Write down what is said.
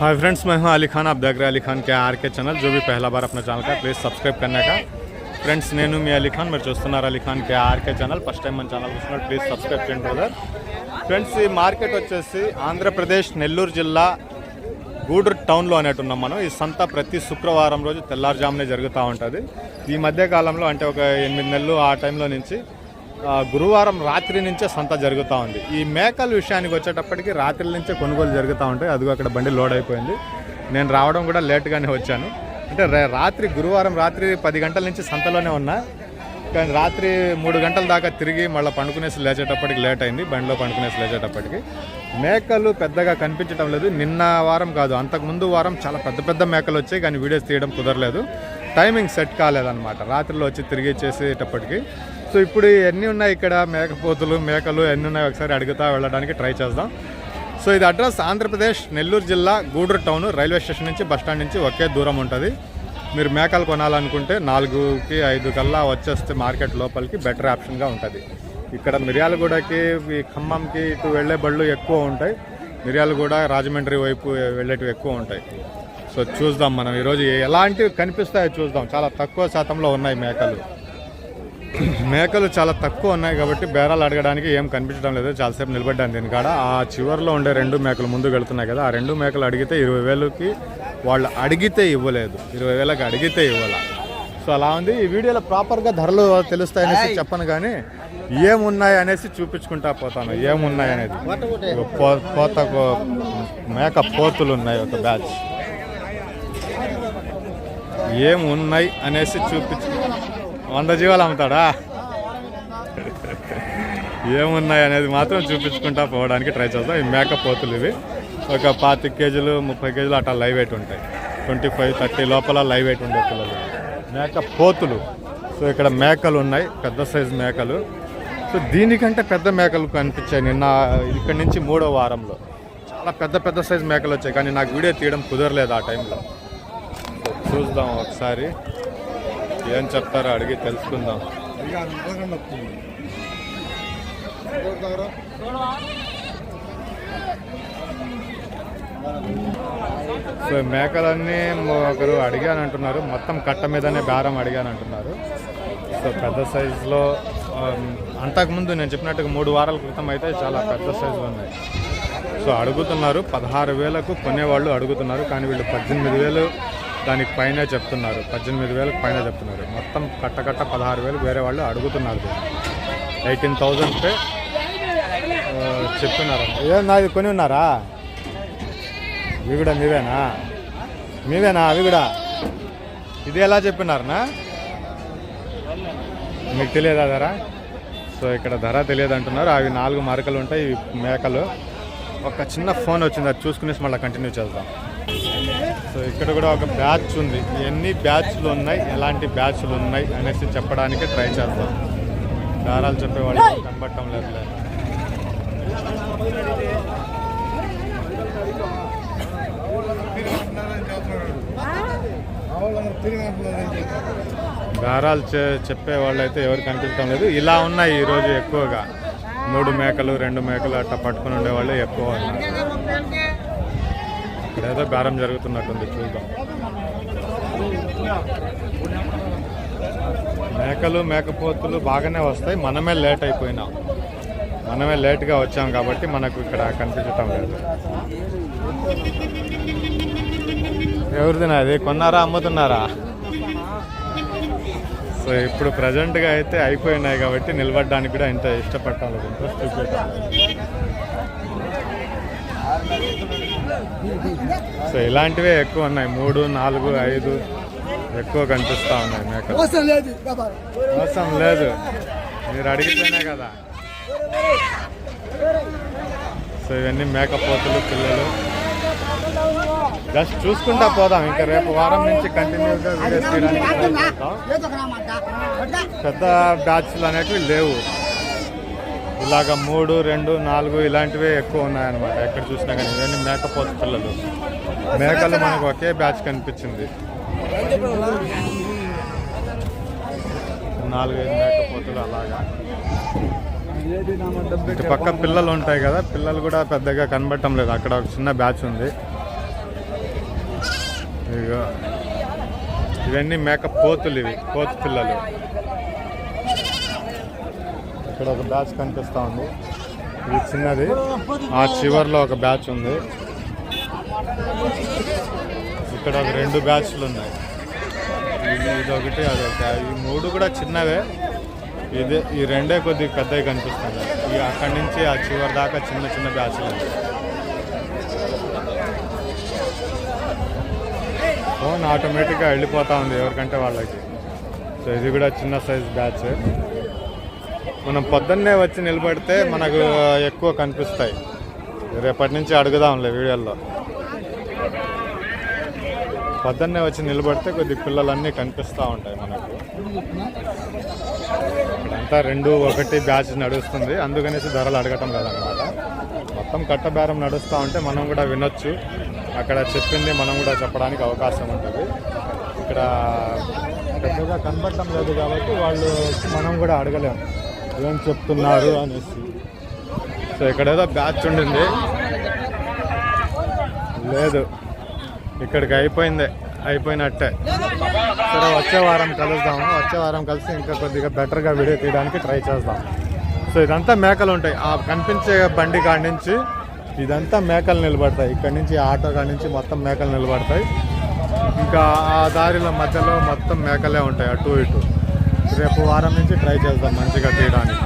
Hi friends, मैं हूं अली खान। आप देख रहे हैं अली खान के आर के चैनल। जो भी पहला बार अपना ఛానల్ का प्लीज़ सब्सक्राइब करने का। ఫ్రెండ్స్, నేను మీ అలీ ఖాన్, మీరు చూస్తున్నారు అలీ ఖాన్ కే ఆర్కే ఛానల్. ఫస్ట్ టైం మన ఛానల్ చూస్తున్నారు, ప్లీజ్ సబ్స్క్రైబ్ చేయండి బ్రదర్. ఫ్రెండ్స్, ఈ మార్కెట్ వచ్చేసి ఆంధ్రప్రదేశ్ నెల్లూరు జిల్లా గూడూరు టౌన్లో అనేటున్నాం మనం. ఈ సంత ప్రతి శుక్రవారం రోజు తెల్లారుజామునే జరుగుతూ ఉంటుంది. ఈ మధ్యకాలంలో అంటే ఒక 8 నెలలు ఆ టైంలో నుంచి గురువారం రాత్రి నుంచే సంత జరుగుతూ ఉంది. ఈ మేకల విషయానికి వచ్చేటప్పటికి రాత్రి నుంచే కొనుగోలు జరుగుతూ ఉంటాయి. అదిగో అక్కడ బండి లోడ్ అయిపోయింది. నేను రావడం కూడా లేట్గానే వచ్చాను. అంటే రాత్రి గురువారం రాత్రి 10 గంటల నుంచి సంతలోనే ఉన్నా, కానీ రాత్రి 3 గంటల దాకా తిరిగి మళ్ళీ పండుకునేసి లేచేటప్పటికి లేట్ అయింది. బండిలో పండుకునేసి లేచేటప్పటికి మేకలు పెద్దగా కనిపించడం లేదు. నిన్న వారం కాదు, అంతకుముందు వారం చాలా పెద్ద పెద్ద మేకలు వచ్చాయి, కానీ వీడియోస్ తీయడం కుదరలేదు. టైమింగ్ సెట్ కాలేదన్నమాట రాత్రిలో వచ్చి తిరిగి చేసేటప్పటికి. సో ఇప్పుడు ఎన్ని ఉన్నాయి ఇక్కడ మేకపోతులు మేకలు ఎన్ని ఉన్నాయి ఒకసారి అడుగుతా వెళ్ళడానికి ట్రై చేద్దాం. సో ఇది అడ్రస్ ఆంధ్రప్రదేశ్ నెల్లూరు జిల్లా గూడూరు టౌన్. రైల్వే స్టేషన్ నుంచి బస్టాండ్ నుంచి ఒకే దూరం ఉంటుంది. మీరు మేకలు కొనాలనుకుంటే 4కి 5 కల్లా వచ్చేస్తే మార్కెట్ లోపలికి బెటర్ ఆప్షన్గా ఉంటుంది. ఇక్కడ మిర్యాలగూడకి ఈ ఖమ్మంకి ఇటు వెళ్ళే బళ్ళు ఎక్కువ ఉంటాయి. మిర్యాలగూడ రాజమండ్రి వైపు వెళ్ళేటివి ఎక్కువ ఉంటాయి. సో చూద్దాం మనం ఈరోజు ఎలాంటివి కనిపిస్తాయో చూద్దాం. చాలా తక్కువ శాతంలో ఉన్నాయి మేకలు చాలా తక్కువ ఉన్నాయి కాబట్టి బేరాలు అడగడానికి ఏం కనిపించడం లేదు. చాలాసేపు నిలబడ్డాను దీనికాడ. ఆ చివరిలో ఉండే 2 మేకలు ముందుకు వెళ్తున్నాయి కదా, ఆ 2 మేకలు అడిగితే 20,000కి వాళ్ళు అడిగితే ఇవ్వలేదు. 20,000కి అడిగితే ఇవ్వాల. సో అలా ఉంది. ఈ వీడియోలో ప్రాపర్గా ధరలు తెలుస్తాయనేసి చెప్పను, కానీ ఏమున్నాయి అనేసి చూపించుకుంటా పోతాను. ఏమున్నాయి అనేది పోత మేక పోతులు ఉన్నాయి ఒక బ్యాచ్. ఏమున్నాయి అనేసి చూపించు. 100 జీవాలు అమ్ముతాడా? ఏమున్నాయి అనేది మాత్రం చూపించుకుంటా పోవడానికి ట్రై చేద్దాం. ఈ మేక పోతులు ఇవి ఒక 25 కేజీలు 30 కేజీలు అట్లా లైవ్ వెయిట్ ఉంటాయి. 25-30 లోపల లైవ్ వెయిట్ ఉండే పిల్లలు మేక పోతులు. సో ఇక్కడ మేకలు ఉన్నాయి, పెద్ద సైజు మేకలు. సో దీనికంటే పెద్ద మేకలు కనిపించాయి నిన్న. ఇక్కడి నుంచి 3వ వారంలో చాలా పెద్ద పెద్ద సైజు మేకలు వచ్చాయి, కానీ నాకు వీడియో తీయడం కుదరలేదు ఆ టైంలో. చూద్దాం ఒకసారి ఏం చెప్తారో అడిగి తెలుసుకుందాం. సో మేకలన్నీ ఒకరు అడిగానంటున్నారు. మొత్తం కట్ట మీదనే బేరం అడిగానంటున్నారు. సో పెద్ద సైజులో అంతకుముందు నేను చెప్పినట్టుగా 3 వారాల క్రితం అయితే చాలా పెద్ద సైజులు ఉన్నాయి. సో అడుగుతున్నారు 16,000కు కొనేవాళ్ళు అడుగుతున్నారు, కానీ వీళ్ళు 18,000 దానికి పైన చెప్తున్నారు. 18,000కి పైన చెప్తున్నారు. మొత్తం కట్ట 16,000 వేరే వాళ్ళు అడుగుతున్నారు. 18,000 చెప్తున్నారు. ఏమన్నా ఇది కొని ఉన్నారా? ఇవి కూడా మీవేనా అవి కూడా? ఇది ఎలా చెప్పినారనా? మీకు తెలియదా ధర? సో ఇక్కడ ధర తెలియదు అంటున్నారు. అవి 4 మరకలు ఉంటాయి ఇవి మేకలు. ఒక చిన్న ఫోన్ వచ్చింది, అది చూసుకునేసి మళ్ళీ కంటిన్యూ చేద్దాం. సో ఇక్కడ కూడా ఒక బ్యాచ్ ఉంది. ఎన్ని బ్యాచ్లు ఉన్నాయి, ఎలాంటి బ్యాచ్లు ఉన్నాయి అనేసి చెప్పడానికి ట్రై చేద్దాం. దారాలు చెప్పేవాళ్ళు కనబడటం లేదు. దారాలు చెప్పేవాళ్ళు అయితే ఎవరు కనిపించడం లేదు. ఇలా ఉన్నాయి ఈరోజు ఎక్కువగా. 3 మేకలు 2 మేకలు అట్లా పట్టుకుని ఉండేవాళ్ళు ఎక్కువ ఉన్నారు. ఇక్కడేదో బేరం జరుగుతున్నట్టుంది, చూద్దాం. మేకలు మేకపోతులు బాగానే వస్తాయి. మనమే లేట్ అయిపోయినాం. మనమే లేట్గా వచ్చాం కాబట్టి మనకు ఇక్కడ కనిపించటం లేదు. ఎవరిదినా అది? కొన్నారా అమ్ముతున్నారా? సో ఇప్పుడు ప్రజెంట్గా అయితే అయిపోయినాయి కాబట్టి నిలబడడానికి కూడా ఇంత ఇష్టపడటం లేదు, ఇంట్రెస్ట్ చూపించడం. సో ఇలాంటివే ఎక్కువ ఉన్నాయి. 3, 4, 5 ఎక్కువ కనిపిస్తూ ఉన్నాయి మేకలు. మోసం లేదు, మీరు అడిగితేనే కదా. సో ఇవన్నీ మేకపోతులు పిల్లలు. జస్ట్ చూసుకుంటా పోదాం. ఇంకా రేపు వారం నుంచి కంటిన్యూగా వీడియోస్ తీయడానికి ట్రై చేద్దాం. పెద్ద బ్యాచ్లు అనేటివి లేవు. ఇలాగ 3, 2, 4 ఇలాంటివే ఎక్కువ ఉన్నాయన్నమాట. ఎక్కడ చూసినా కానీ ఇవన్నీ మేకపోతు పిల్లలు. మేకలు మనకు ఒకే బ్యాచ్ కనిపించింది. 4-5 మేకపోతులు అలాగా. ఇటు పక్క పిల్లలు ఉంటాయి కదా, పిల్లలు కూడా పెద్దగా కనబడటం లేదు. అక్కడ ఒక చిన్న బ్యాచ్ ఉంది. ఇగో ఇవన్నీ మేక పోతులు, ఇవి పోతు పిల్లలు. ఇక్కడ ఒక బ్యాచ్ కనిపిస్తూ ఉంది, ఇది చిన్నది. ఆ చివర్లో ఒక బ్యాచ్ ఉంది. ఇక్కడ ఒక 2 బ్యాచ్లు ఉన్నాయి, ఇదొకటి అదొకటి. ఈ 3 కూడా చిన్నవే. ఈ 2 కొద్దిగా పెద్దవి కనిపిస్తున్నాయి. అక్కడి నుంచి ఆ చివరి దాకా చిన్న చిన్న బ్యాచ్లు ఉన్నాయి. ఫోన్ ఆటోమేటిక్గా వెళ్ళిపోతూ ఉంది ఎవరికంటే వాళ్ళకి. సో ఇది కూడా చిన్న సైజ్ బ్యాచ్. మనం పొద్దున్నే వచ్చి నిలబడితే మనకు ఎక్కువ కనిపిస్తాయి. రేపటి నుంచి అడుగుదాంలే వీడియోల్లో. పొద్దున్నే వచ్చి నిలబడితే కొద్ది పిల్లలన్నీ కనిపిస్తూ ఉంటాయి మనకు. ఇక్కడంతా 2-1 బ్యాచ్ నడుస్తుంది, అందుకనేసి ధరలు అడగటం లేదనమాట. మొత్తం కట్టబేరం నడుస్తూ ఉంటే మనం కూడా వినొచ్చు, అక్కడ చెప్పింది మనం కూడా చెప్పడానికి అవకాశం ఉంటుంది. ఇక్కడ పెద్దగా కనబడటం లేదు కాబట్టి వాళ్ళు మనం కూడా అడగలేము ఏం చెప్తున్నారు అనేసి. సో ఇక్కడ ఏదో బ్యాచ్ ఉండింది, లేదు ఇక్కడికి అయిపోయినట్టే. సరే వచ్చే వారం కలుద్దాము. వచ్చే వారం కలిసి ఇంకా కొద్దిగా బెటర్గా వీడియో తీయడానికి ట్రై చేద్దాం. సో ఇదంతా మేకలు ఉంటాయి. ఆ కనిపించే బండి కాడి నుంచి ఇదంతా మేకలు నిలబడతాయి. ఇక్కడి నుంచి ఆటో కాడి నుంచి మొత్తం మేకలు నిలబడతాయి. ఇంకా ఆ దారిలో మధ్యలో మొత్తం మేకలే ఉంటాయి అటు ఇటు. రేపు వారం నుంచి ట్రై చేద్దాం మంచిగా తీయడానికి.